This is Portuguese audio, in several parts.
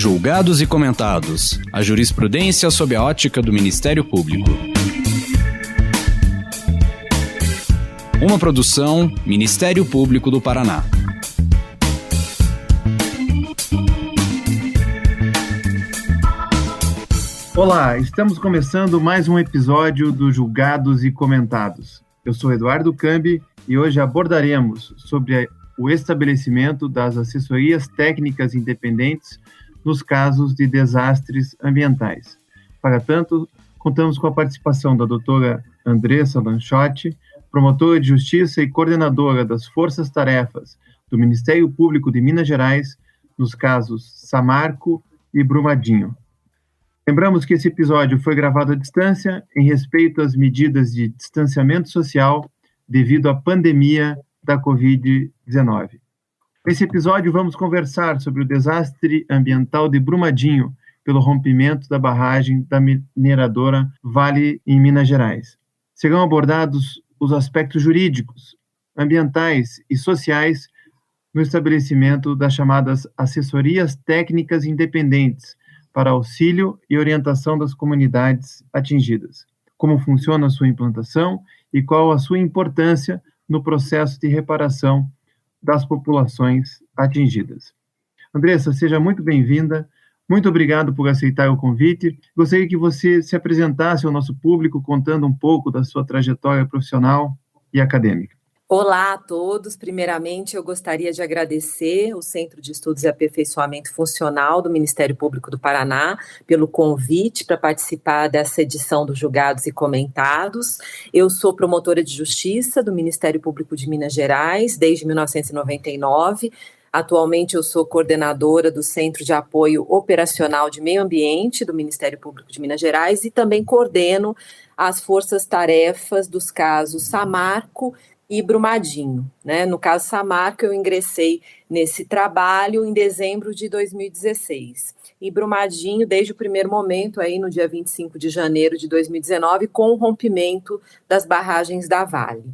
Julgados e comentados. A jurisprudência sob a ótica do Ministério Público. Uma produção Ministério Público do Paraná. Olá, estamos começando mais um episódio do Julgados e Comentados. Eu sou Eduardo Cambi e hoje abordaremos sobre o estabelecimento das assessorias técnicas independentes nos casos de desastres ambientais. Para tanto, contamos com a participação da doutora Andressa Lanchotti, promotora de justiça e coordenadora das forças-tarefas do Ministério Público de Minas Gerais nos casos Samarco e Brumadinho. Lembramos que esse episódio foi gravado à distância em respeito às medidas de distanciamento social devido à pandemia da Covid-19. Nesse episódio vamos conversar sobre o desastre ambiental de Brumadinho pelo rompimento da barragem da mineradora Vale em Minas Gerais. Serão abordados os aspectos jurídicos, ambientais e sociais no estabelecimento das chamadas assessorias técnicas independentes para auxílio e orientação das comunidades atingidas. Como funciona a sua implantação e qual a sua importância no processo de reparação das populações atingidas. Andressa, seja muito bem-vinda. Muito obrigado por aceitar o convite. Gostaria que você se apresentasse ao nosso público contando um pouco da sua trajetória profissional e acadêmica. Olá a todos. Primeiramente, eu gostaria de agradecer o Centro de Estudos e Aperfeiçoamento Funcional do Ministério Público do Paraná pelo convite para participar dessa edição do Julgados e Comentados. Eu sou promotora de justiça do Ministério Público de Minas Gerais desde 1999. Atualmente, eu sou coordenadora do Centro de Apoio Operacional de Meio Ambiente do Ministério Público de Minas Gerais e também coordeno as forças-tarefas dos casos Samarco e Brumadinho, né? No caso Samarco, eu ingressei nesse trabalho em dezembro de 2016. E Brumadinho, desde o primeiro momento, aí no dia 25 de janeiro de 2019, com o rompimento das barragens da Vale.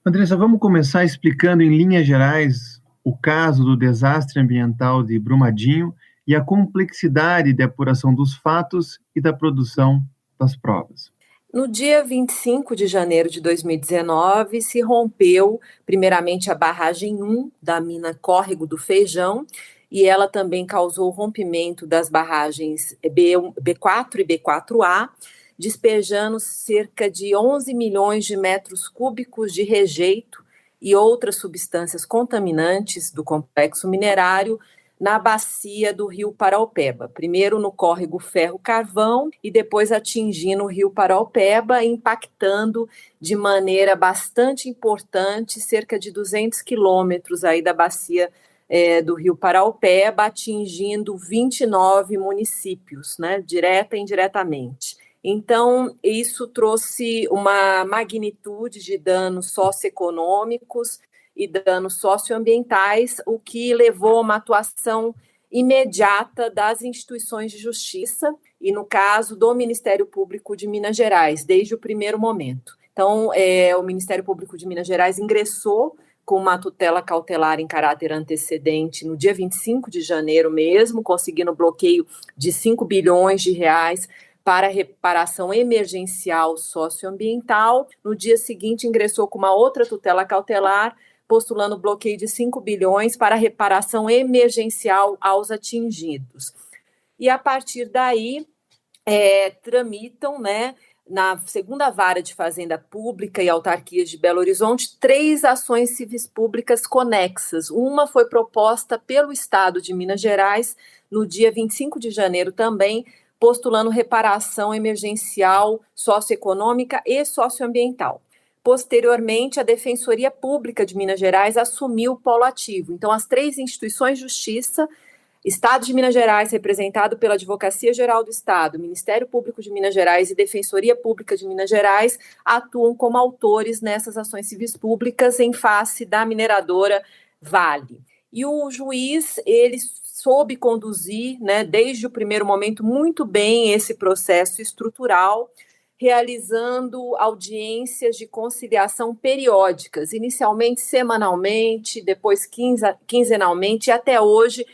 Andressa, vamos começar explicando em linhas gerais o caso do desastre ambiental de Brumadinho e a complexidade de apuração dos fatos e da produção das provas. No dia 25 de janeiro de 2019, se rompeu, primeiramente, a barragem 1 da mina Córrego do Feijão, e ela também causou o rompimento das barragens B4 e B4A, despejando cerca de 11 milhões de metros cúbicos de rejeito e outras substâncias contaminantes do complexo minerário na bacia do rio Paraopeba, primeiro no córrego Ferro-Carvão e depois atingindo o rio Paraopeba, impactando de maneira bastante importante cerca de 200 quilômetros aí da bacia do rio Paraopeba, atingindo 29 municípios, né, direta e indiretamente. Então, isso trouxe uma magnitude de danos socioeconômicos e danos socioambientais, o que levou a uma atuação imediata das instituições de justiça e, no caso, do Ministério Público de Minas Gerais, desde o primeiro momento. Então, o Ministério Público de Minas Gerais ingressou com uma tutela cautelar em caráter antecedente no dia 25 de janeiro mesmo, conseguindo bloqueio de 5 bilhões de reais para reparação emergencial socioambiental. No dia seguinte, ingressou com uma outra tutela cautelar, postulando bloqueio de 5 bilhões para reparação emergencial aos atingidos. E, a partir daí, tramitam, né, na segunda vara de Fazenda Pública e Autarquias de Belo Horizonte, 3 ações civis públicas conexas. Uma foi proposta pelo Estado de Minas Gerais, no dia 25 de janeiro também, postulando reparação emergencial socioeconômica e socioambiental. Posteriormente, a Defensoria Pública de Minas Gerais assumiu o polo ativo. Então, as 3 instituições de justiça, Estado de Minas Gerais, representado pela Advocacia Geral do Estado, Ministério Público de Minas Gerais e Defensoria Pública de Minas Gerais, atuam como autores nessas ações civis públicas em face da mineradora Vale. E o juiz, ele soube conduzir, né, desde o primeiro momento, muito bem esse processo estrutural, realizando audiências de conciliação periódicas, inicialmente semanalmente, depois quinzenalmente, e até hoje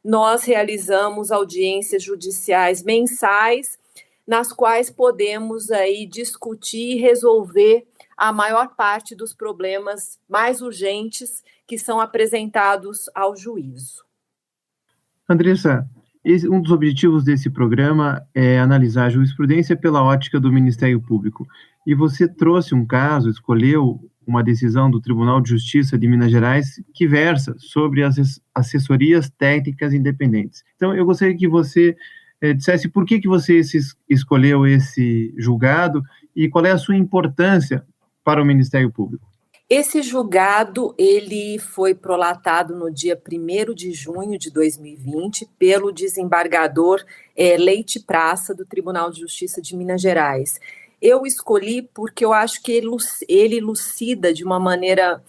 nós realizamos audiências judiciais mensais, nas quais podemos aí discutir e resolver a maior parte dos problemas mais urgentes que são apresentados ao juízo. Andressa, um dos objetivos desse programa é analisar a jurisprudência pela ótica do Ministério Público. E você trouxe um caso, escolheu uma decisão do Tribunal de Justiça de Minas Gerais que versa sobre as assessorias técnicas independentes. Então, eu gostaria que você dissesse por que você escolheu esse julgado e qual é a sua importância para o Ministério Público. Esse julgado, ele foi prolatado no dia 1º de junho de 2020 pelo desembargador Leite Praça, do Tribunal de Justiça de Minas Gerais. Eu escolhi porque eu acho que ele elucida de uma maneira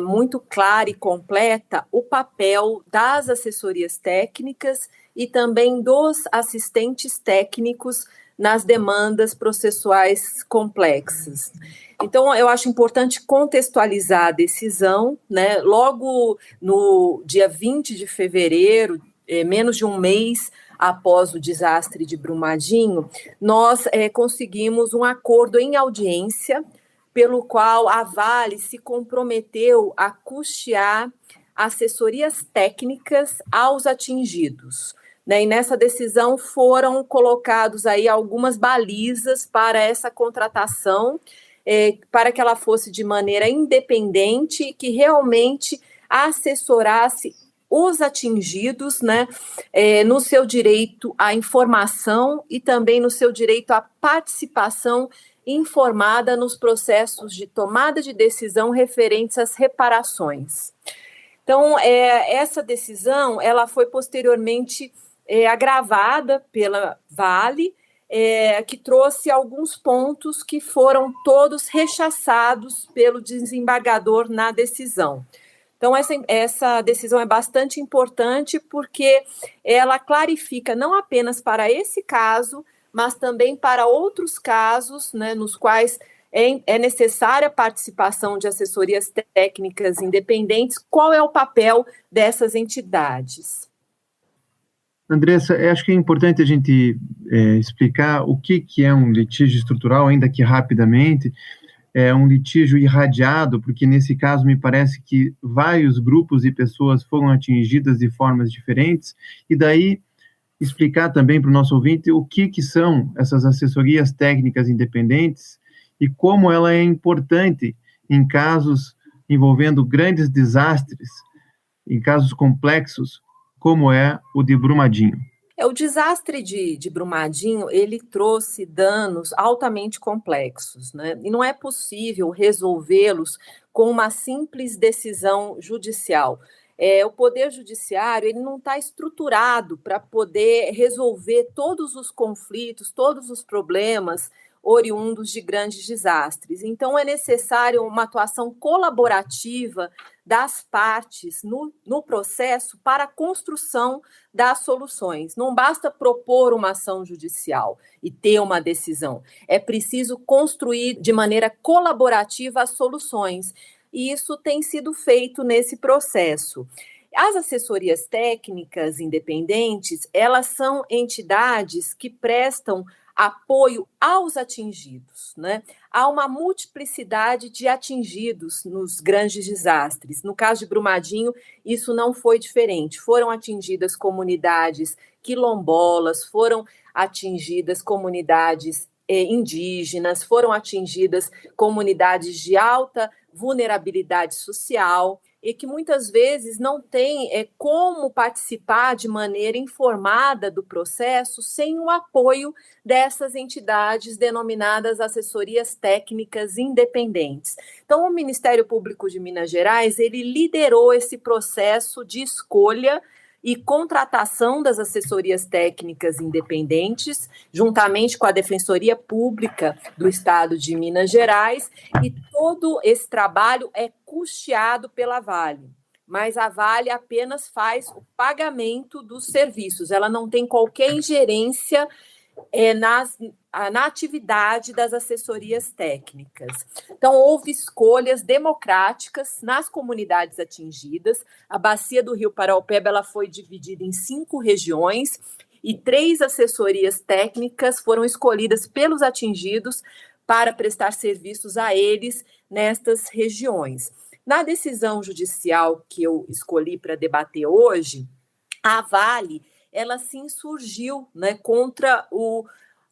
muito clara e completa o papel das assessorias técnicas e também dos assistentes técnicos nas demandas processuais complexas. Então, eu acho importante contextualizar a decisão, né? Logo no dia 20 de fevereiro, menos de um mês após o desastre de Brumadinho, nós conseguimos um acordo em audiência, pelo qual a Vale se comprometeu a custear assessorias técnicas aos atingidos. Né, e nessa decisão foram colocados aí algumas balizas para essa contratação, para que ela fosse de maneira independente e que realmente assessorasse os atingidos, né, no seu direito à informação e também no seu direito à participação informada nos processos de tomada de decisão referentes às reparações. Então, essa decisão ela foi posteriormente agravada pela Vale, que trouxe alguns pontos que foram todos rechaçados pelo desembargador na decisão. Então, essa decisão é bastante importante porque ela clarifica não apenas para esse caso, mas também para outros casos, né, nos quais é necessária a participação de assessorias técnicas independentes, qual é o papel dessas entidades. Andressa, acho que é importante a gente explicar o que é um litígio estrutural, ainda que rapidamente. É um litígio irradiado, porque nesse caso me parece que vários grupos e pessoas foram atingidas de formas diferentes, e daí explicar também para o nosso ouvinte o que são essas assessorias técnicas independentes e como ela é importante em casos envolvendo grandes desastres, em casos complexos, como é o de Brumadinho. O desastre de Brumadinho, ele trouxe danos altamente complexos, né? E não é possível resolvê-los com uma simples decisão judicial. O Poder Judiciário ele não está estruturado para poder resolver todos os conflitos, todos os problemas oriundos de grandes desastres. Então, é necessário uma atuação colaborativa das partes no processo para a construção das soluções. Não basta propor uma ação judicial e ter uma decisão. É preciso construir de maneira colaborativa as soluções. E isso tem sido feito nesse processo. As assessorias técnicas independentes, elas são entidades que prestam apoio aos atingidos, né? Há uma multiplicidade de atingidos nos grandes desastres. No caso de Brumadinho, isso não foi diferente. Foram atingidas comunidades quilombolas, foram atingidas comunidades indígenas, foram atingidas comunidades de alta vulnerabilidade social e que muitas vezes não têm como participar de maneira informada do processo sem o apoio dessas entidades denominadas assessorias técnicas independentes. Então, o Ministério Público de Minas Gerais, ele liderou esse processo de escolha e contratação das assessorias técnicas independentes, juntamente com a Defensoria Pública do Estado de Minas Gerais, e todo esse trabalho é custeado pela Vale, mas a Vale apenas faz o pagamento dos serviços, ela não tem qualquer ingerência na atividade das assessorias técnicas. Então, houve escolhas democráticas nas comunidades atingidas. A bacia do Rio Paraopeba ela foi dividida em 5 regiões e 3 assessorias técnicas foram escolhidas pelos atingidos para prestar serviços a eles nestas regiões. Na decisão judicial que eu escolhi para debater hoje, a Vale ela se insurgiu, né, contra o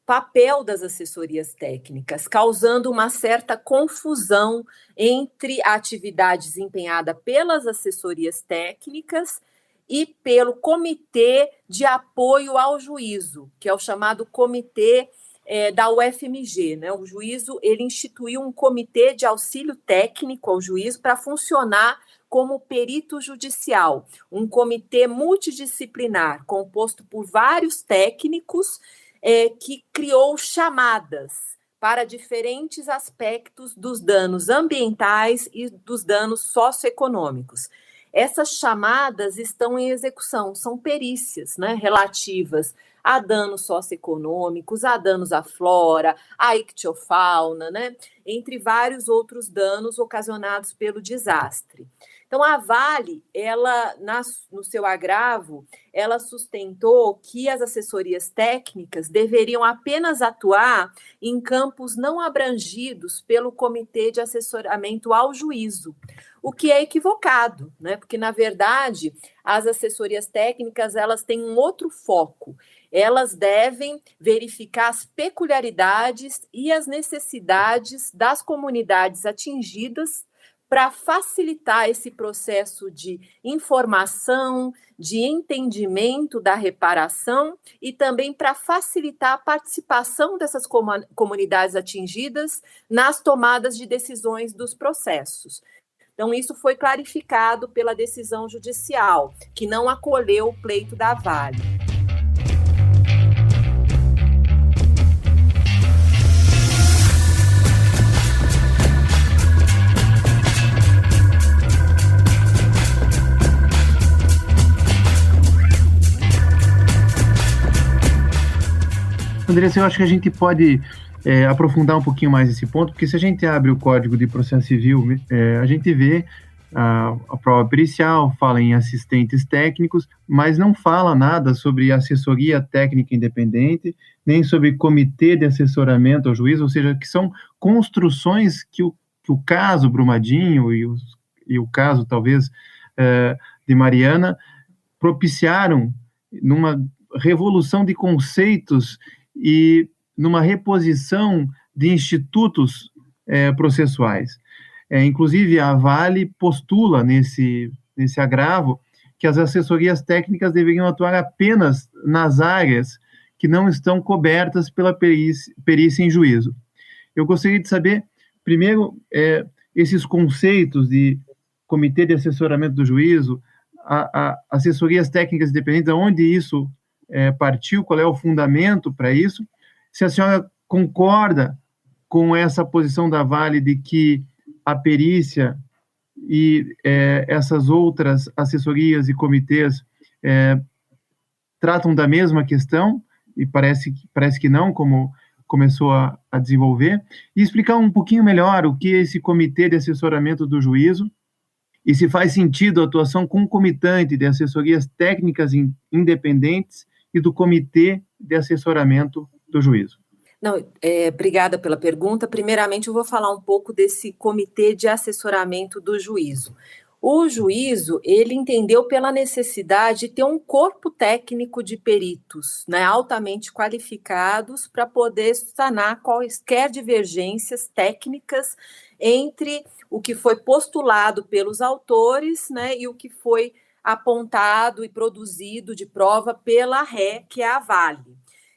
papel das assessorias técnicas, causando uma certa confusão entre a atividade desempenhada pelas assessorias técnicas e pelo Comitê de Apoio ao Juízo, que é o chamado Comitê da UFMG, né? O juízo ele instituiu um comitê de auxílio técnico ao juízo para funcionar como perito judicial, um comitê multidisciplinar composto por vários técnicos que criou chamadas para diferentes aspectos dos danos ambientais e dos danos socioeconômicos. Essas chamadas estão em execução, são perícias, né, relativas a danos socioeconômicos, a danos à flora, à ictiofauna, né, entre vários outros danos ocasionados pelo desastre. Então, a Vale, ela, no seu agravo, ela sustentou que as assessorias técnicas deveriam apenas atuar em campos não abrangidos pelo Comitê de Assessoramento ao Juízo, o que é equivocado, né? Porque, na verdade, as assessorias técnicas elas têm um outro foco. Elas devem verificar as peculiaridades e as necessidades das comunidades atingidas para facilitar esse processo de informação, de entendimento da reparação e também para facilitar a participação dessas comunidades atingidas nas tomadas de decisões dos processos. Então, isso foi clarificado pela decisão judicial, que não acolheu o pleito da Vale. Andressa, eu acho que a gente pode aprofundar um pouquinho mais esse ponto, porque se a gente abre o Código de Processo Civil, a gente vê a prova pericial, fala em assistentes técnicos, mas não fala nada sobre assessoria técnica independente, nem sobre comitê de assessoramento ao juiz, ou seja, que são construções que o caso Brumadinho e o caso, talvez, de Mariana, propiciaram numa revolução de conceitos e numa reposição de institutos processuais. Inclusive, a Vale postula nesse agravo que as assessorias técnicas deveriam atuar apenas nas áreas que não estão cobertas pela perícia em juízo. Eu gostaria de saber, primeiro, esses conceitos de comitê de assessoramento do juízo, assessorias técnicas independentes, aonde isso partiu, qual é o fundamento para isso, se a senhora concorda com essa posição da Vale de que a perícia e essas outras assessorias e comitês tratam da mesma questão, e parece que não, como começou a desenvolver, e explicar um pouquinho melhor o que é esse comitê de assessoramento do juízo, e se faz sentido a atuação concomitante de assessorias técnicas independentes e do comitê de assessoramento do juízo. Não, obrigada pela pergunta. Primeiramente, eu vou falar um pouco desse comitê de assessoramento do juízo. O juízo, ele entendeu pela necessidade de ter um corpo técnico de peritos, né, altamente qualificados para poder sanar quaisquer divergências técnicas entre o que foi postulado pelos autores, né, e o que foi apontado e produzido de prova pela ré, que é a Vale.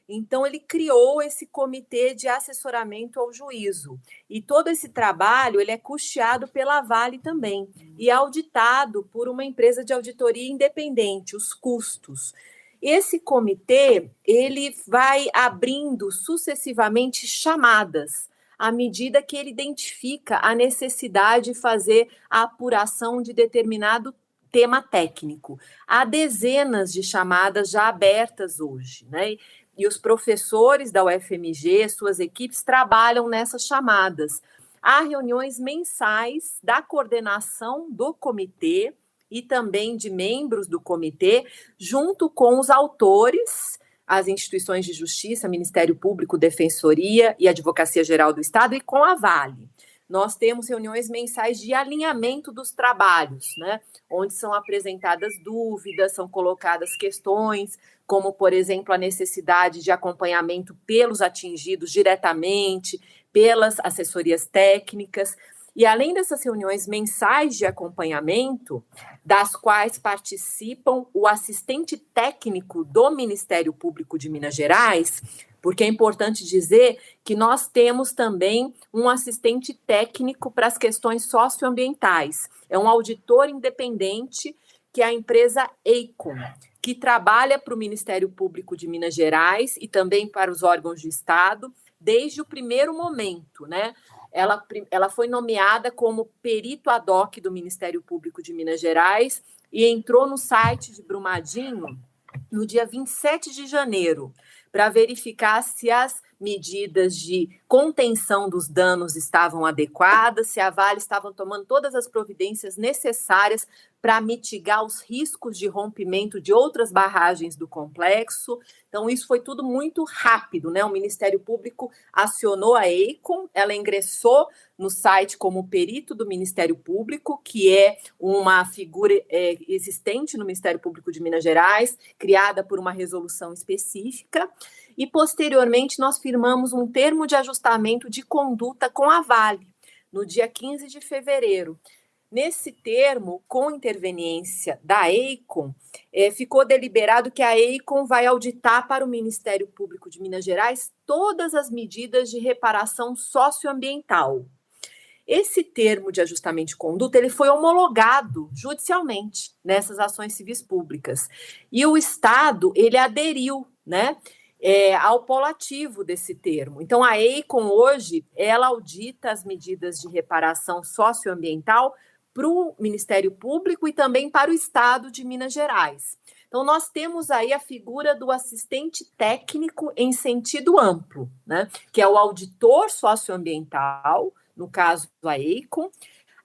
Então, ele criou esse comitê de assessoramento ao juízo. E todo esse trabalho ele é custeado pela Vale também e auditado por uma empresa de auditoria independente, os custos. Esse comitê ele vai abrindo sucessivamente chamadas à medida que ele identifica a necessidade de fazer a apuração de determinado tema técnico. Há dezenas de chamadas já abertas hoje, né? e os professores da UFMG, suas equipes, trabalham nessas chamadas. Há reuniões mensais da coordenação do comitê e também de membros do comitê, junto com os autores, as instituições de justiça, Ministério Público, Defensoria e Advocacia Geral do Estado, e com a Vale. Nós temos reuniões mensais de alinhamento dos trabalhos, né? Onde são apresentadas dúvidas, são colocadas questões, como, por exemplo, a necessidade de acompanhamento pelos atingidos diretamente, pelas assessorias técnicas. E além dessas reuniões mensais de acompanhamento, das quais participam o assistente técnico do Ministério Público de Minas Gerais, porque é importante dizer que nós temos também um assistente técnico para as questões socioambientais. É um auditor independente, que é a empresa Eicon, que trabalha para o Ministério Público de Minas Gerais e também para os órgãos de Estado desde o primeiro momento, né? Ela foi nomeada como perito ad hoc do Ministério Público de Minas Gerais e entrou no site de Brumadinho no dia 27 de janeiro, para verificar se as medidas de contenção dos danos estavam adequadas, se a Vale estava tomando todas as providências necessárias para mitigar os riscos de rompimento de outras barragens do complexo. Então, isso foi tudo muito rápido, né? O Ministério Público acionou a Eicon, ela ingressou no site como perito do Ministério Público, que é uma figura existente no Ministério Público de Minas Gerais, criada por uma resolução específica, e posteriormente nós firmamos um termo de ajustamento de conduta com a Vale, no dia 15 de fevereiro. Nesse termo, com interveniência da Eicon, ficou deliberado que a Eicon vai auditar para o Ministério Público de Minas Gerais todas as medidas de reparação socioambiental. Esse termo de ajustamento de conduta ele foi homologado judicialmente nessas ações civis públicas. E o Estado ele aderiu, né, ao polativo desse termo. Então, a Eicon hoje ela audita as medidas de reparação socioambiental para o Ministério Público e também para o Estado de Minas Gerais. Então, nós temos aí a figura do assistente técnico em sentido amplo, né, que é o auditor socioambiental, no caso a Eicon,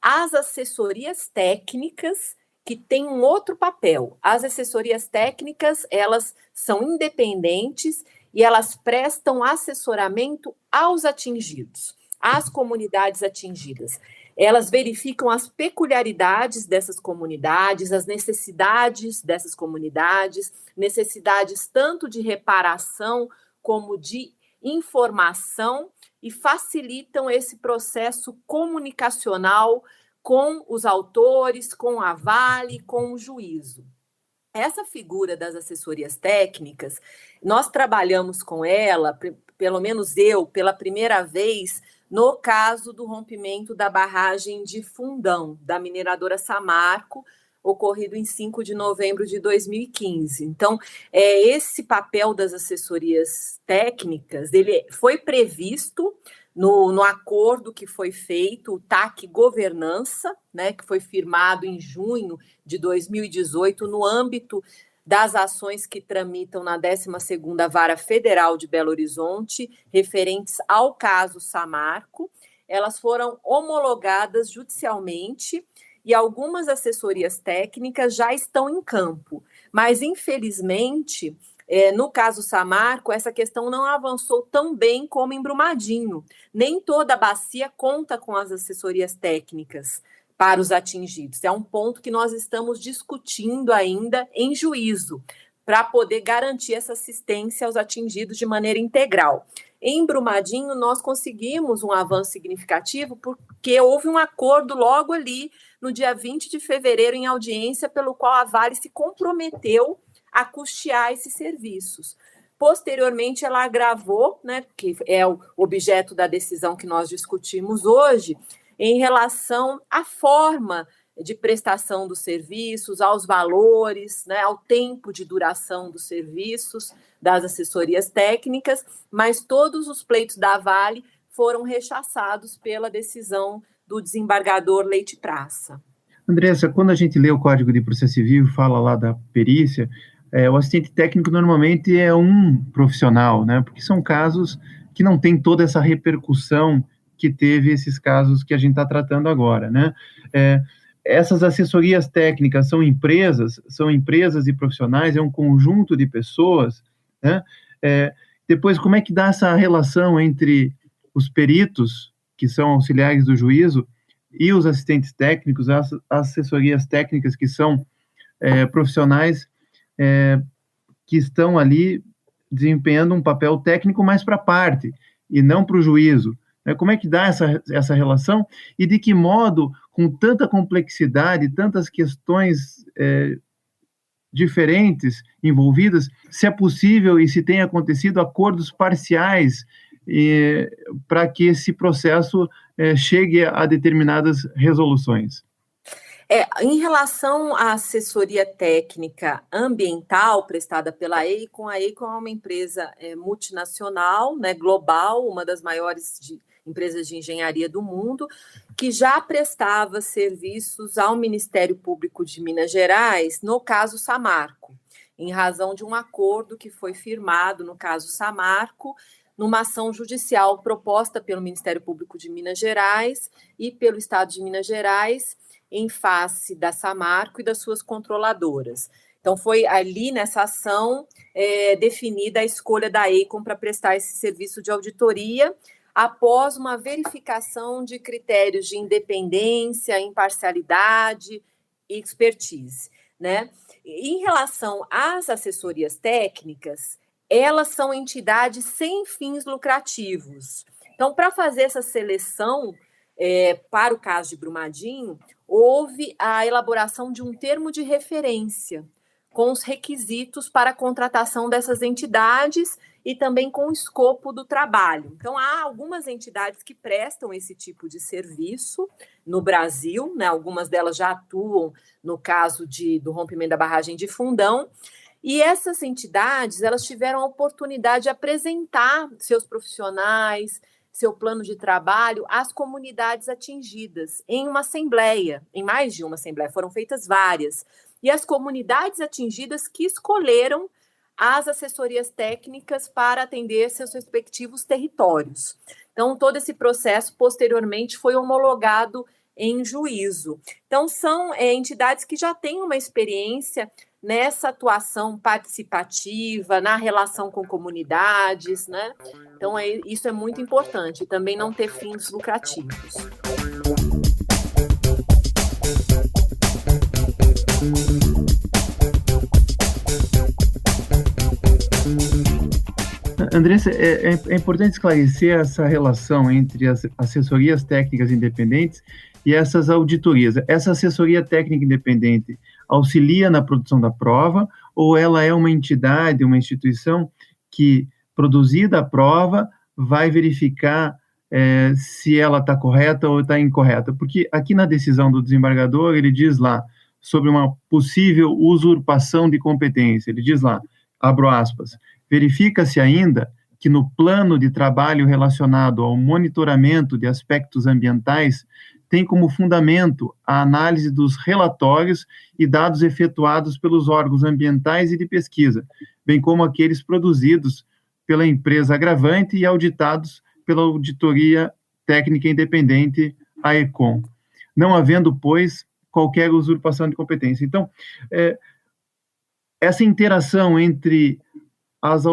as assessorias técnicas, que têm um outro papel. As assessorias técnicas, elas são independentes e elas prestam assessoramento aos atingidos, às comunidades atingidas. Elas verificam as peculiaridades dessas comunidades, as necessidades dessas comunidades, necessidades tanto de reparação como de informação, e facilitam esse processo comunicacional com os autores, com a Vale, com o juízo. Essa figura das assessorias técnicas, nós trabalhamos com ela, pelo menos eu, pela primeira vez, no caso do rompimento da barragem de Fundão, da mineradora Samarco, ocorrido em 5 de novembro de 2015. Então, esse papel das assessorias técnicas, ele foi previsto no acordo que foi feito, o TAC Governança, né, que foi firmado em junho de 2018, no âmbito das ações que tramitam na 12ª Vara Federal de Belo Horizonte, referentes ao caso Samarco. Elas foram homologadas judicialmente e algumas assessorias técnicas já estão em campo. Mas, infelizmente, no caso Samarco, essa questão não avançou tão bem como em Brumadinho. Nem toda a bacia conta com as assessorias técnicas para os atingidos. É um ponto que nós estamos discutindo ainda em juízo, para poder garantir essa assistência aos atingidos de maneira integral. Em Brumadinho, nós conseguimos um avanço significativo porque houve um acordo logo ali, no dia 20 de fevereiro, em audiência, pelo qual a Vale se comprometeu a custear esses serviços. Posteriormente, ela agravou, né, que é o objeto da decisão que nós discutimos hoje, em relação à forma de prestação dos serviços, aos valores, né, ao tempo de duração dos serviços, das assessorias técnicas, mas todos os pleitos da Vale foram rechaçados pela decisão do desembargador Leite Praça. Andressa, quando a gente lê o Código de Processo Civil e fala lá da perícia, O assistente técnico normalmente é um profissional, né? Porque são casos que não tem toda essa repercussão que teve esses casos que a gente está tratando agora, né? Essas assessorias técnicas são empresas e profissionais, é um conjunto de pessoas, né? Depois, como é que dá essa relação entre os peritos, que são auxiliares do juízo, e os assistentes técnicos, as assessorias técnicas, que são profissionais que estão ali desempenhando um papel técnico mais para a parte, e não para o juízo. Como é que dá essa relação? E de que modo, com tanta complexidade, tantas questões diferentes envolvidas, se é possível e se tem acontecido acordos parciais para que esse processo chegue a determinadas resoluções. Em relação à assessoria técnica ambiental prestada pela Aecon, a Aecon é uma empresa multinacional, né, global, uma das maiores empresas de engenharia do mundo, que já prestava serviços ao Ministério Público de Minas Gerais no caso Samarco, em razão de um acordo que foi firmado no caso Samarco, numa ação judicial proposta pelo Ministério Público de Minas Gerais e pelo Estado de Minas Gerais, em face da Samarco e das suas controladoras. Então, foi ali nessa ação definida a escolha da Aecon para prestar esse serviço de auditoria, após uma verificação de critérios de independência, imparcialidade e expertise, né? Em relação às assessorias técnicas, elas são entidades sem fins lucrativos. Então, para fazer essa seleção para o caso de Brumadinho, houve a elaboração de um termo de referência com os requisitos para a contratação dessas entidades e também com o escopo do trabalho. Então, há algumas entidades que prestam esse tipo de serviço no Brasil, né? Algumas delas já atuam no caso do rompimento da barragem de Fundão, e essas entidades, elas tiveram a oportunidade de apresentar seus profissionais, seu plano de trabalho às comunidades atingidas em uma assembleia, em mais de uma assembleia, foram feitas várias. E as comunidades atingidas que escolheram as assessorias técnicas para atender seus respectivos territórios. Então, todo esse processo, posteriormente, foi homologado em juízo. Então, são entidades que já têm uma experiência nessa atuação participativa, na relação com comunidades, né? Então, isso é muito importante, também não ter fins lucrativos. Andressa, é importante esclarecer essa relação entre as assessorias técnicas independentes e essas auditorias. Essa assessoria técnica independente auxilia na produção da prova, ou ela é uma entidade, uma instituição que, produzida a prova, vai verificar se ela está correta ou está incorreta? Porque aqui na decisão do desembargador, ele diz lá sobre uma possível usurpação de competência. Ele diz lá, abro aspas, verifica-se ainda que no plano de trabalho relacionado ao monitoramento de aspectos ambientais tem como fundamento a análise dos relatórios e dados efetuados pelos órgãos ambientais e de pesquisa, bem como aqueles produzidos pela empresa agravante e auditados pela Auditoria Técnica Independente, Aecon, não havendo, pois, qualquer usurpação de competência. Então, essa interação entre as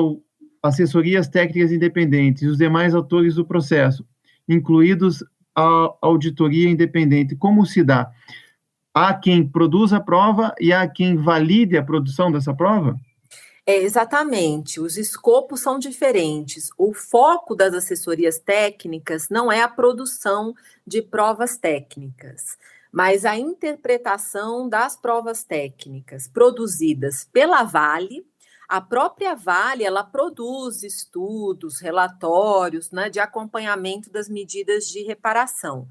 assessorias técnicas independentes e os demais atores do processo, incluídos a auditoria independente, como se dá? Há quem produza a prova e há quem valide a produção dessa prova? Exatamente, os escopos são diferentes. O foco das assessorias técnicas não é a produção de provas técnicas, mas a interpretação das provas técnicas produzidas pela Vale. A própria Vale, ela produz estudos, relatórios, né, de acompanhamento das medidas de reparação.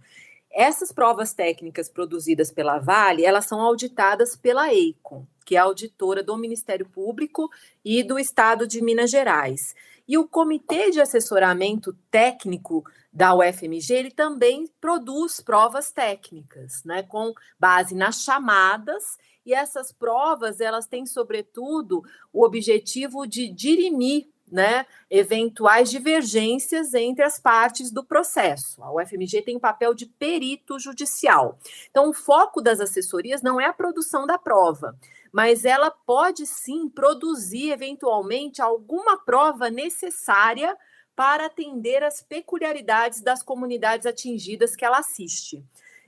Essas provas técnicas produzidas pela Vale, elas são auditadas pela Aecon, que é a auditora do Ministério Público e do Estado de Minas Gerais. E o Comitê de Assessoramento Técnico da UFMG, ele também produz provas técnicas, né, com base nas chamadas e essas provas, elas têm, sobretudo, o objetivo de dirimir, né, eventuais divergências entre as partes do processo. A UFMG tem um papel de perito judicial. Então, o foco das assessorias não é a produção da prova, mas ela pode sim produzir, eventualmente, alguma prova necessária para atender às peculiaridades das comunidades atingidas que ela assiste.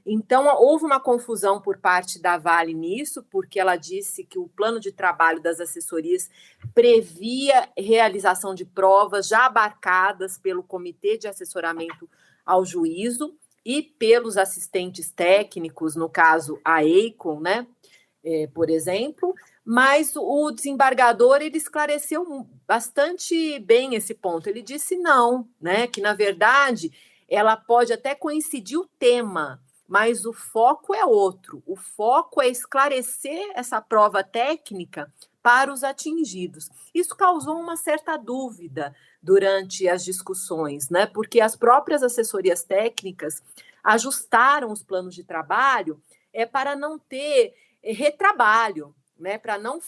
Então, houve uma confusão por parte da Vale nisso, porque ela disse que o plano de trabalho das assessorias previa realização de provas já abarcadas pelo Comitê de Assessoramento ao Juízo e pelos assistentes técnicos, no caso, a EICOM, né, por exemplo, mas o desembargador, ele esclareceu bastante bem esse ponto. Ele disse não, né, que, na verdade, ela pode até coincidir o tema, mas o foco é outro. O foco é esclarecer essa prova técnica para os atingidos. Isso causou uma certa dúvida durante as discussões, né? Porque as próprias assessorias técnicas ajustaram os planos de trabalho para não ter retrabalho, né? Para não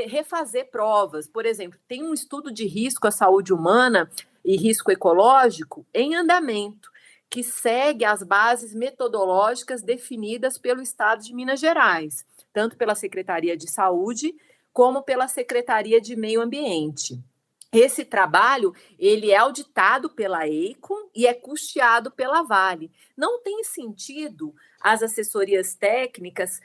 refazer provas. Por exemplo, tem um estudo de risco à saúde humana e risco ecológico em andamento, que segue as bases metodológicas definidas pelo Estado de Minas Gerais, tanto pela Secretaria de Saúde como pela Secretaria de Meio Ambiente. Esse trabalho, ele é auditado pela EICOM e é custeado pela Vale. Não tem sentido as assessorias técnicas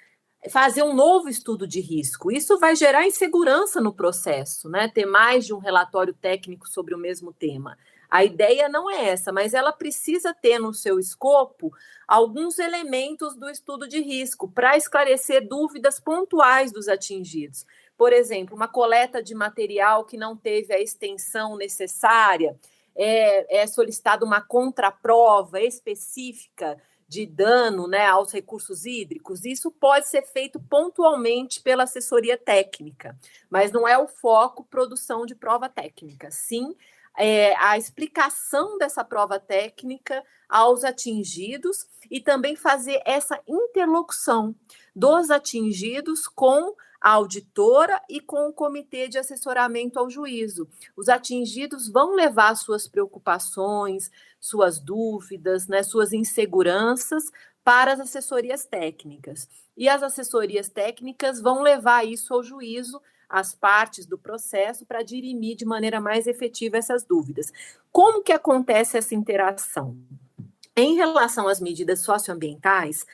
fazer um novo estudo de risco. Isso vai gerar insegurança no processo, né? Ter mais de um relatório técnico sobre o mesmo tema. A ideia não é essa, mas ela precisa ter no seu escopo alguns elementos do estudo de risco para esclarecer dúvidas pontuais dos atingidos. Por exemplo, uma coleta de material que não teve a extensão necessária, é solicitada uma contraprova específica de dano, né, aos recursos hídricos. Isso pode ser feito pontualmente pela assessoria técnica, mas não é o foco produção de prova técnica. Sim, a explicação dessa prova técnica aos atingidos e também fazer essa interlocução dos atingidos com a auditora e com o Comitê de Assessoramento ao Juízo. Os atingidos vão levar suas preocupações, suas dúvidas, né, suas inseguranças para as assessorias técnicas. E as assessorias técnicas vão levar isso ao juízo, as partes do processo, para dirimir de maneira mais efetiva essas dúvidas. Como que acontece essa interação? Em relação às medidas socioambientais,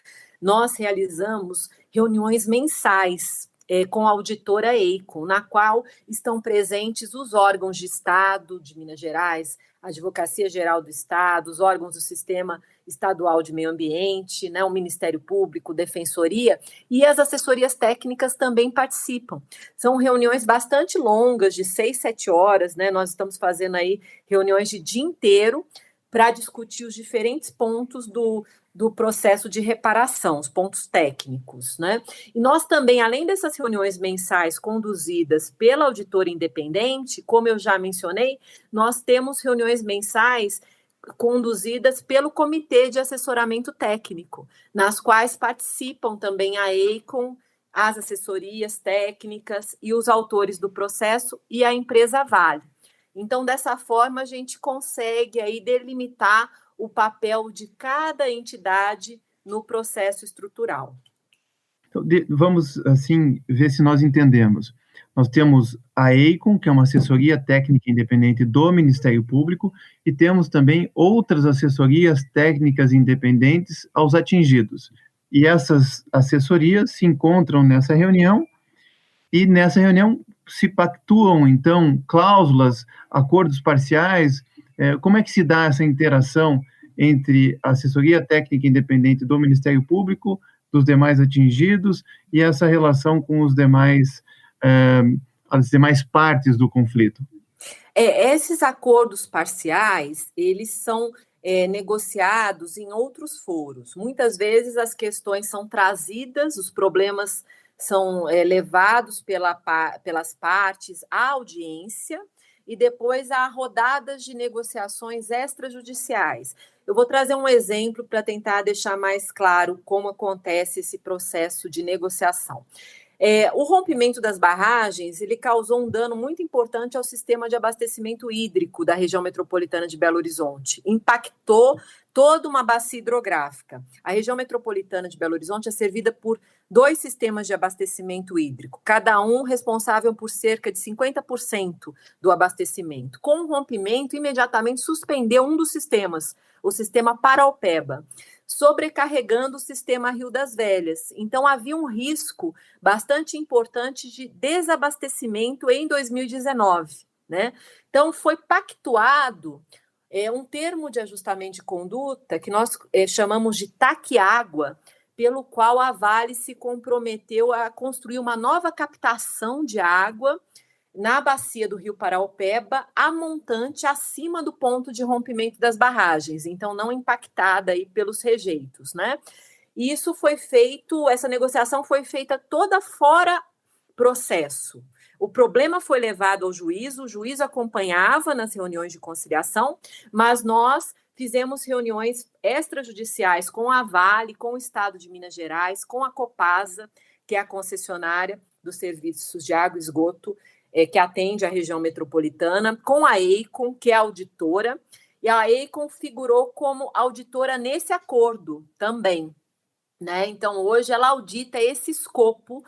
nós realizamos reuniões mensais com a auditora EICOM, na qual estão presentes os órgãos de Estado de Minas Gerais, a Advocacia Geral do Estado, os órgãos do Sistema Estadual de Meio Ambiente, né, o Ministério Público, Defensoria, e as assessorias técnicas também participam. São reuniões bastante longas, de 6, 7 horas, né? Nós estamos fazendo aí reuniões de dia inteiro para discutir os diferentes pontos do processo de reparação, os pontos técnicos, né? E nós também, além dessas reuniões mensais conduzidas pela auditora independente, como eu já mencionei, nós temos reuniões mensais conduzidas pelo Comitê de Assessoramento Técnico, nas quais participam também a EICOM, as assessorias técnicas e os autores do processo e a empresa Vale. Então, dessa forma, a gente consegue aí delimitar o papel de cada entidade no processo estrutural. Então, vamos, assim, ver se nós entendemos. Nós temos a EICOM, que é uma assessoria técnica independente do Ministério Público, e temos também outras assessorias técnicas independentes aos atingidos. E essas assessorias se encontram nessa reunião, e nessa reunião se pactuam, então, cláusulas, acordos parciais. Como é que se dá essa interação entre a assessoria técnica independente do Ministério Público, dos demais atingidos, e essa relação com os demais, as demais partes do conflito? Esses acordos parciais, eles são negociados em outros foros. Muitas vezes as questões são trazidas, os problemas são levados pelas partes à audiência, e depois há rodadas de negociações extrajudiciais. Eu vou trazer um exemplo para tentar deixar mais claro como acontece esse processo de negociação. O rompimento das barragens, ele causou um dano muito importante ao sistema de abastecimento hídrico da região metropolitana de Belo Horizonte. Impactou toda uma bacia hidrográfica. A região metropolitana de Belo Horizonte é servida por 2 sistemas de abastecimento hídrico, cada um responsável por cerca de 50% do abastecimento. Com o rompimento, imediatamente suspendeu um dos sistemas, o sistema Paraopeba, sobrecarregando o sistema Rio das Velhas. Então, havia um risco bastante importante de desabastecimento em 2019, né? Então, foi pactuado um termo de ajustamento de conduta que nós chamamos de TAC-Água, pelo qual a Vale se comprometeu a construir uma nova captação de água na bacia do Rio Paraopeba, a montante acima do ponto de rompimento das barragens, então não impactada aí pelos rejeitos, né? E isso foi feito, essa negociação foi feita toda fora processo. O problema foi levado ao juízo, o juiz acompanhava nas reuniões de conciliação, mas nós fizemos reuniões extrajudiciais com a Vale, com o Estado de Minas Gerais, com a Copasa, que é a concessionária dos serviços de água e esgoto, que atende a região metropolitana, com a EICOM, que é auditora, e a EICOM figurou como auditora nesse acordo também, né? Então, hoje ela audita esse escopo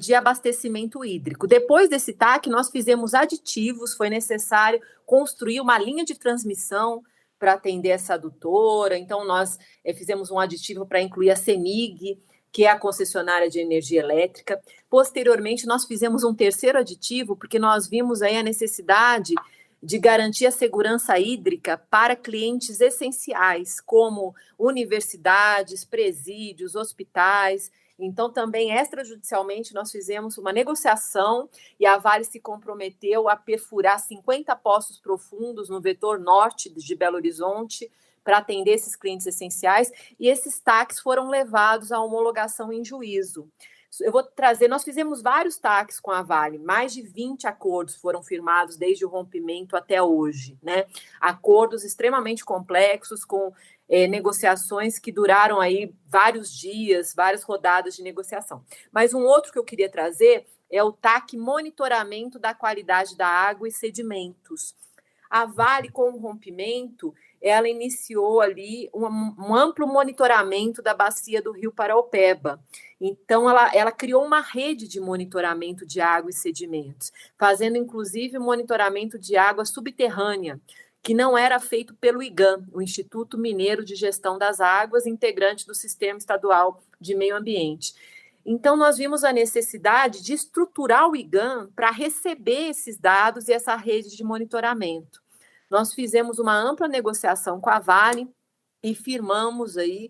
de abastecimento hídrico. Depois desse TAC, nós fizemos aditivos, foi necessário construir uma linha de transmissão para atender essa adutora, então nós fizemos um aditivo para incluir a CEMIG, que é a concessionária de energia elétrica. Posteriormente, nós fizemos um terceiro aditivo, porque nós vimos aí a necessidade de garantir a segurança hídrica para clientes essenciais, como universidades, presídios, hospitais. Então, também extrajudicialmente, nós fizemos uma negociação e a Vale se comprometeu a perfurar 50 poços profundos no vetor norte de Belo Horizonte, para atender esses clientes essenciais, e esses TACs foram levados à homologação em juízo. Eu vou trazer, nós fizemos vários TACs com a Vale, mais de 20 acordos foram firmados desde o rompimento até hoje, né? Acordos extremamente complexos, com negociações que duraram aí vários dias, várias rodadas de negociação. Mas um outro que eu queria trazer é o TAC monitoramento da qualidade da água e sedimentos. A Vale, com o rompimento, ela iniciou ali um amplo monitoramento da bacia do Rio Paraopeba. Então, ela criou uma rede de monitoramento de água e sedimentos, fazendo, inclusive, monitoramento de água subterrânea, que não era feito pelo IGAM, o Instituto Mineiro de Gestão das Águas, integrante do Sistema Estadual de Meio Ambiente. Então, nós vimos a necessidade de estruturar o IGAM para receber esses dados e essa rede de monitoramento. Nós fizemos uma ampla negociação com a Vale e firmamos aí,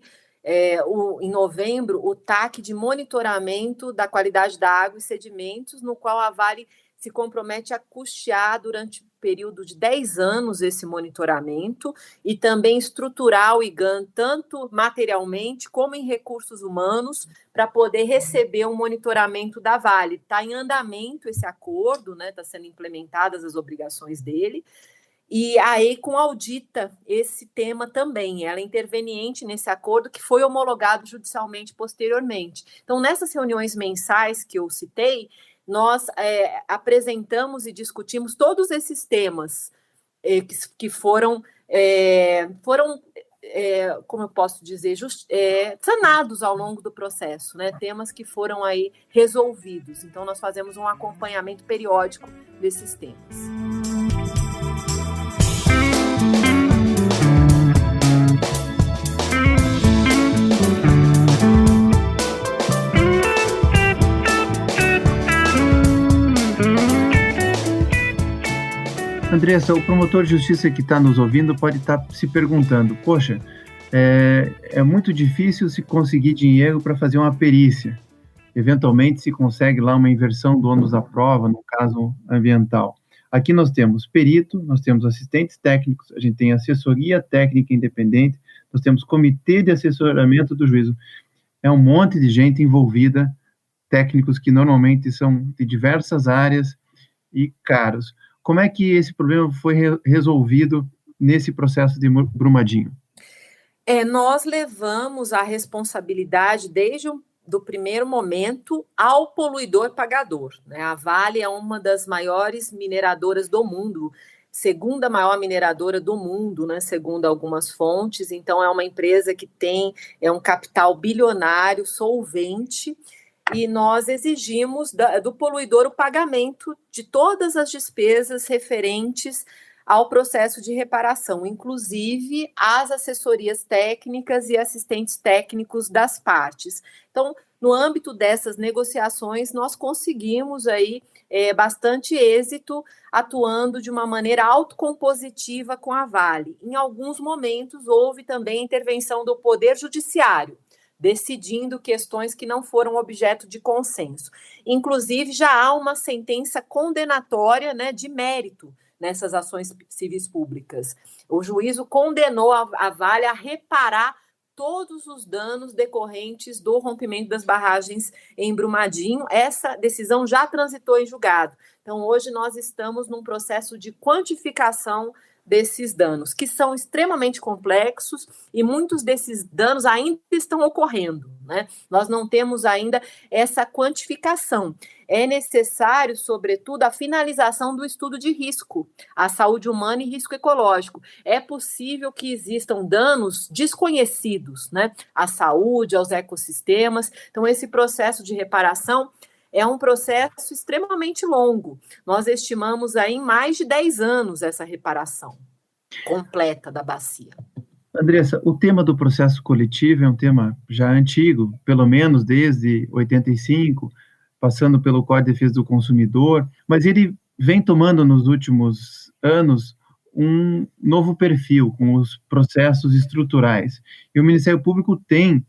em novembro, o TAC de monitoramento da qualidade da água e sedimentos, no qual a Vale se compromete a custear durante um período de 10 anos esse monitoramento e também estruturar o IGAM tanto materialmente como em recursos humanos para poder receber um monitoramento da Vale. Está em andamento esse acordo, né? Está sendo implementadas as obrigações dele. E a EICOM audita esse tema também, ela é interveniente nesse acordo que foi homologado judicialmente posteriormente. Então, nessas reuniões mensais que eu citei, nós apresentamos e discutimos todos esses temas que foram, como eu posso dizer, sanados ao longo do processo, né? Temas que foram aí resolvidos. Então, nós fazemos um acompanhamento periódico desses temas. Andressa, o promotor de justiça que está nos ouvindo pode estar se perguntando, poxa, é muito difícil se conseguir dinheiro para fazer uma perícia. Eventualmente se consegue lá uma inversão do ônus da prova, no caso ambiental. Aqui nós temos perito, nós temos assistentes técnicos, a gente tem assessoria técnica independente, nós temos comitê de assessoramento do juízo. É um monte de gente envolvida, técnicos que normalmente são de diversas áreas e caros. Como é que esse problema foi resolvido nesse processo de Brumadinho? Nós levamos a responsabilidade do primeiro momento ao poluidor pagador, né? A Vale é uma das maiores mineradoras do mundo, segunda maior mineradora do mundo, né? Segundo algumas fontes. Então, é uma empresa que tem um capital bilionário, solvente, e nós exigimos do poluidor o pagamento de todas as despesas referentes ao processo de reparação, inclusive as assessorias técnicas e assistentes técnicos das partes. Então, no âmbito dessas negociações, nós conseguimos aí bastante êxito, atuando de uma maneira autocompositiva com a Vale. Em alguns momentos, houve também a intervenção do Poder Judiciário, decidindo questões que não foram objeto de consenso. Inclusive, já há uma sentença condenatória, né, de mérito nessas ações civis públicas. O juízo condenou a Vale a reparar todos os danos decorrentes do rompimento das barragens em Brumadinho. Essa decisão já transitou em julgado. Então, hoje nós estamos num processo de quantificação desses danos, que são extremamente complexos e muitos desses danos ainda estão ocorrendo, né? Nós não temos ainda essa quantificação. É necessário, sobretudo, a finalização do estudo de risco à saúde humana e risco ecológico. É possível que existam danos desconhecidos, né, à saúde, aos ecossistemas. Então, esse processo de reparação é um processo extremamente longo. Nós estimamos aí em mais de 10 anos essa reparação completa da bacia. Andressa, o tema do processo coletivo é um tema já antigo, pelo menos desde 85, passando pelo Código de Defesa do Consumidor, mas ele vem tomando nos últimos anos um novo perfil com os processos estruturais. E o Ministério Público tem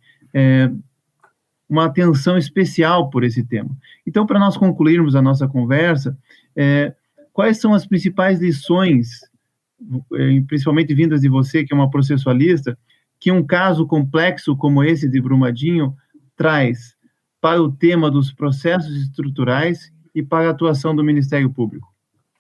uma atenção especial por esse tema. Então, para nós concluirmos a nossa conversa, quais são as principais lições, principalmente vindas de você, que é uma processualista, que um caso complexo como esse de Brumadinho traz para o tema dos processos estruturais e para a atuação do Ministério Público?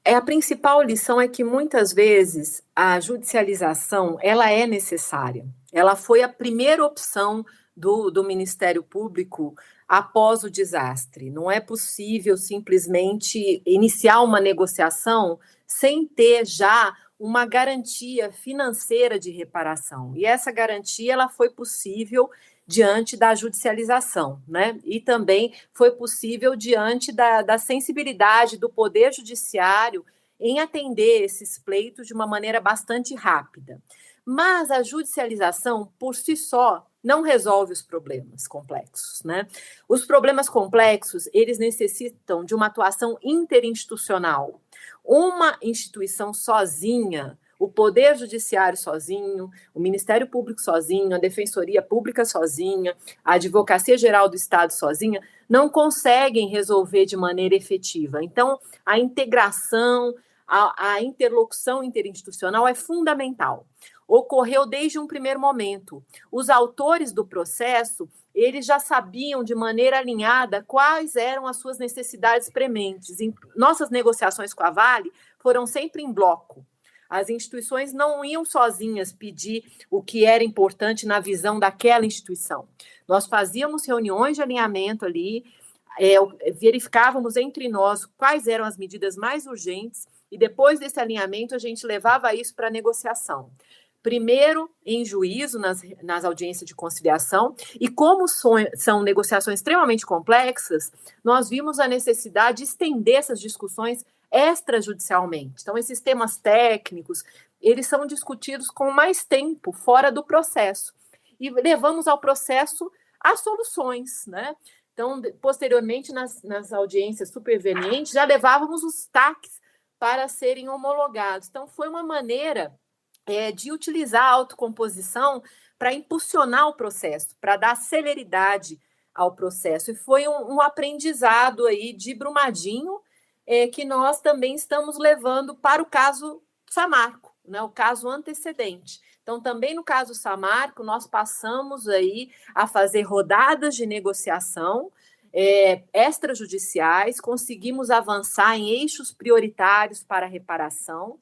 A principal lição é que, muitas vezes, a judicialização ela é necessária. Ela foi a primeira opção do Ministério Público após o desastre. Não é possível simplesmente iniciar uma negociação sem ter já uma garantia financeira de reparação. E essa garantia ela foi possível diante da judicialização, né? E também foi possível diante da sensibilidade do Poder Judiciário em atender esses pleitos de uma maneira bastante rápida. Mas a judicialização, por si só, não resolve os problemas complexos, né? Os problemas complexos, eles necessitam de uma atuação interinstitucional. Uma instituição sozinha, o Poder Judiciário sozinho, o Ministério Público sozinho, a Defensoria Pública sozinha, a Advocacia Geral do Estado sozinha, não conseguem resolver de maneira efetiva. Então, a integração, a interlocução interinstitucional é fundamental. Ocorreu desde um primeiro momento. Os autores do processo, eles já sabiam de maneira alinhada quais eram as suas necessidades prementes. Em nossas negociações com a Vale foram sempre em bloco. As instituições não iam sozinhas pedir o que era importante na visão daquela instituição. Nós fazíamos reuniões de alinhamento ali, verificávamos entre nós quais eram as medidas mais urgentes e depois desse alinhamento a gente levava isso para a negociação. Primeiro em juízo, nas audiências de conciliação, e como são negociações extremamente complexas, nós vimos a necessidade de estender essas discussões extrajudicialmente. Então, esses temas técnicos, eles são discutidos com mais tempo fora do processo, e levamos ao processo as soluções, né? Então, posteriormente, nas audiências supervenientes, já levávamos os TACs para serem homologados. Então, foi uma maneira de utilizar a autocomposição para impulsionar o processo, para dar celeridade ao processo. E foi um aprendizado aí de Brumadinho que nós também estamos levando para o caso Samarco, né, o caso antecedente. Então, também no caso Samarco, nós passamos aí a fazer rodadas de negociação extrajudiciais, conseguimos avançar em eixos prioritários para a reparação.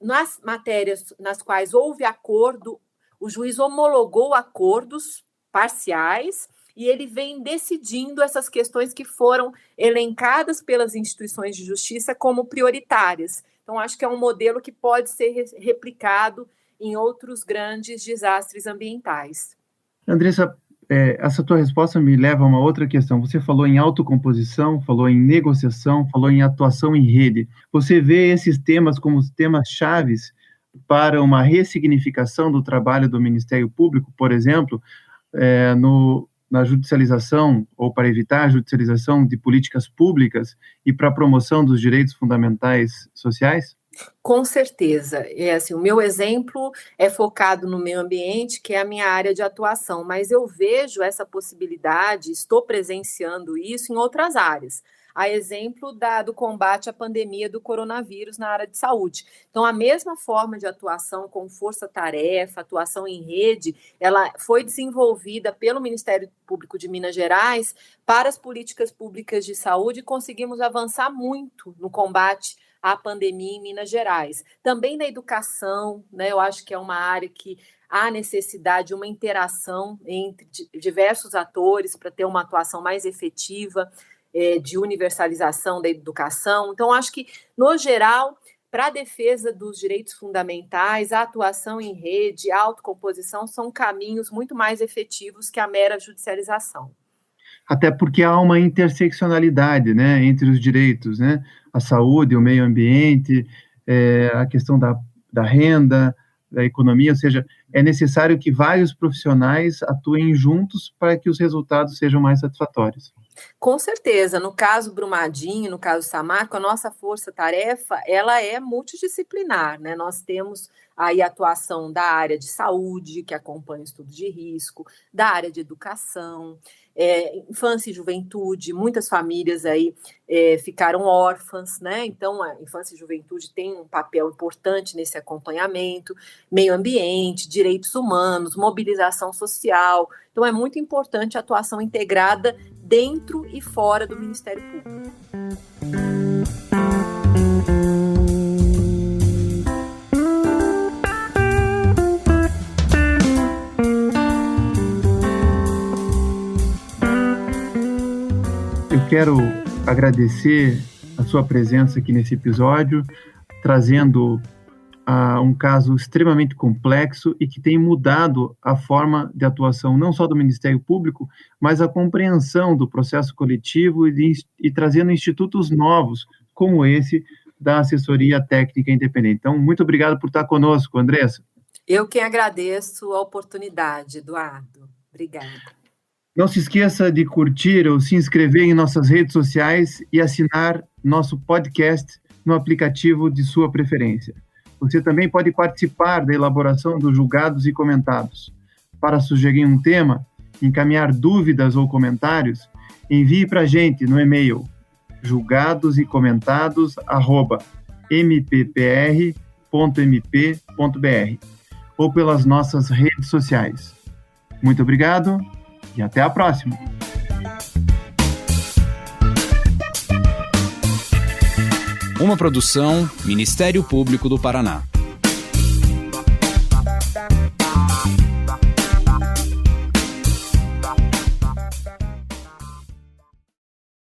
Nas matérias nas quais houve acordo, o juiz homologou acordos parciais e ele vem decidindo essas questões que foram elencadas pelas instituições de justiça como prioritárias. Então, acho que é um modelo que pode ser replicado em outros grandes desastres ambientais. Andressa, essa tua resposta me leva a uma outra questão. Você falou em autocomposição, falou em negociação, falou em atuação em rede. Você vê esses temas como temas chaves para uma ressignificação do trabalho do Ministério Público, por exemplo, na judicialização, ou para evitar a judicialização de políticas públicas e para a promoção dos direitos fundamentais sociais? Com certeza. Assim, o meu exemplo é focado no meio ambiente, que é a minha área de atuação, mas eu vejo essa possibilidade, estou presenciando isso em outras áreas. A exemplo do combate à pandemia do coronavírus na área de saúde. Então, a mesma forma de atuação com força-tarefa, atuação em rede, ela foi desenvolvida pelo Ministério Público de Minas Gerais para as políticas públicas de saúde e conseguimos avançar muito no combate à pandemia em Minas Gerais. Também na educação, né, eu acho que é uma área que há necessidade de uma interação entre diversos atores para ter uma atuação mais efetiva, de universalização da educação. Então, acho que, no geral, para a defesa dos direitos fundamentais, a atuação em rede, a autocomposição são caminhos muito mais efetivos que a mera judicialização. Até porque há uma interseccionalidade, né, entre os direitos, né, a saúde, o meio ambiente, a questão da renda, da economia, ou seja, é necessário que vários profissionais atuem juntos para que os resultados sejam mais satisfatórios. Com certeza, no caso Brumadinho, no caso Samarco, a nossa força-tarefa, ela é multidisciplinar, né? Nós temos aí a atuação da área de saúde, que acompanha estudos de risco, da área de educação, infância e juventude, muitas famílias aí ficaram órfãs, né? Então, a infância e juventude tem um papel importante nesse acompanhamento, meio ambiente, direitos humanos, mobilização social. Então, é muito importante a atuação integrada dentro e fora do Ministério Público. Eu quero agradecer a sua presença aqui nesse episódio, trazendo um caso extremamente complexo e que tem mudado a forma de atuação não só do Ministério Público, mas a compreensão do processo coletivo e trazendo institutos novos, como esse da Assessoria Técnica Independente. Então, muito obrigado por estar conosco, Andressa. Eu que agradeço a oportunidade, Eduardo. Obrigada. Não se esqueça de curtir ou se inscrever em nossas redes sociais e assinar nosso podcast no aplicativo de sua preferência. Você também pode participar da elaboração dos julgados e comentados. Para sugerir um tema, encaminhar dúvidas ou comentários, envie para a gente no e-mail julgadosecomentado@mppr.mp.br ou pelas nossas redes sociais. Muito obrigado e até a próxima! Uma produção Ministério Público do Paraná.